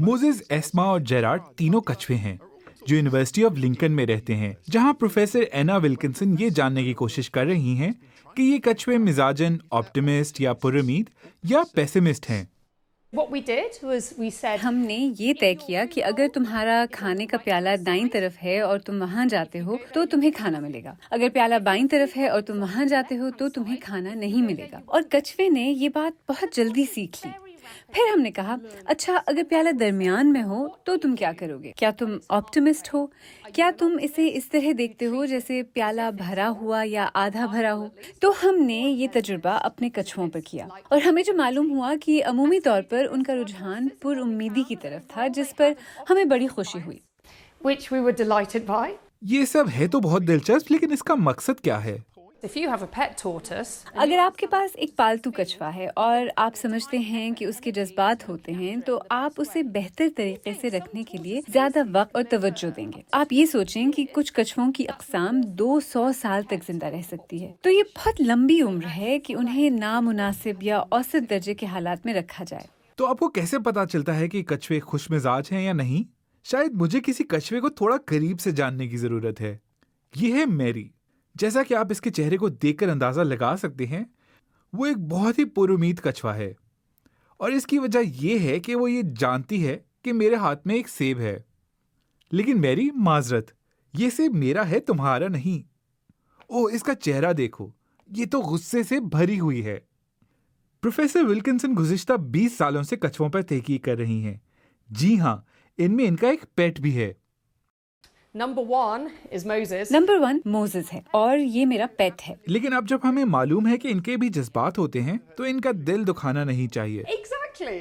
Moses, ESMA और Gerrard तीनों कछुए हैं जो यूनिवर्सिटी ऑफ लिंकन में रहते हैं, जहां प्रोफेसर एना विल्किंसन ये जानने की कोशिश कर रही हैं कि ये कछुए मिजाजन ऑप्टिमिस्ट या पुरुमीद या पेसिमिस्ट हैं। हमने ये तय किया कि अगर तुम्हारा खाने का प्याला दाईं तरफ है और तुम वहाँ जाते हो तो तुम्हें खाना मिलेगा। अगर प्याला बाईं तरफ है और तुम वहाँ जाते हो तो तुम्हें खाना नहीं मिलेगा। और कछुए ने ये बात बहुत जल्दी सीख ली। फिर हमने कहा, अच्छा अगर प्याला दरमियान में हो तो तुम क्या करोगे? क्या तुम ऑप्टिमिस्ट हो? क्या तुम इसे इस तरह देखते हो जैसे प्याला भरा हुआ या आधा भरा हो? तो हमने ये तजुर्बा अपने कछुओं पर किया और हमें जो मालूम हुआ कि अमूमी तौर पर उनका रुझान पुरुम्मीदी की तरफ था, जिस पर हमें बड़ी खुशी हुई। ये सब है तो बहुत दिलचस्प, लेकिन इसका मकसद क्या है? अगर आपके पास एक पालतू कछुआ है और आप समझते हैं कि उसके जज्बात होते हैं, तो आप उसे बेहतर तरीके से रखने के लिए ज्यादा वक्त और तवज्जो देंगे। आप ये सोचें कि कुछ कछुओं की अक़साम 200 साल तक जिंदा रह सकती है, तो ये बहुत लंबी उम्र है कि उन्हें नामुनासिब या औसत दर्जे के हालात में रखा जाए। तो आपको कैसे पता चलता है कि कछुए खुशमिजाज हैं या नहीं? शायद मुझे किसी कछुए को थोड़ा करीब से जानने की जरूरत है। ये है मैरी। जैसा कि आप इसके चेहरे को देखकर अंदाजा लगा सकते हैं, वो एक बहुत ही पुरुमीद कछुआ है और इसकी वजह यह है कि वो ये जानती है कि मेरे हाथ में एक सेब है। लेकिन मैरी, माजरत, ये सेब मेरा है, तुम्हारा नहीं। ओह, इसका चेहरा देखो, ये तो गुस्से से भरी हुई है। प्रोफेसर विल्किंसन गुज़िश्ता 20 सालों से कछुओं पर तहकीक कर रही हैं। जी हाँ, इनमें इनका एक पेट भी है। नंबर 1 मोसेस है और ये मेरा पेट है। लेकिन अब जब हमें मालूम है कि इनके भी जज्बात होते हैं, तो इनका दिल दुखाना नहीं चाहिए। Exactly.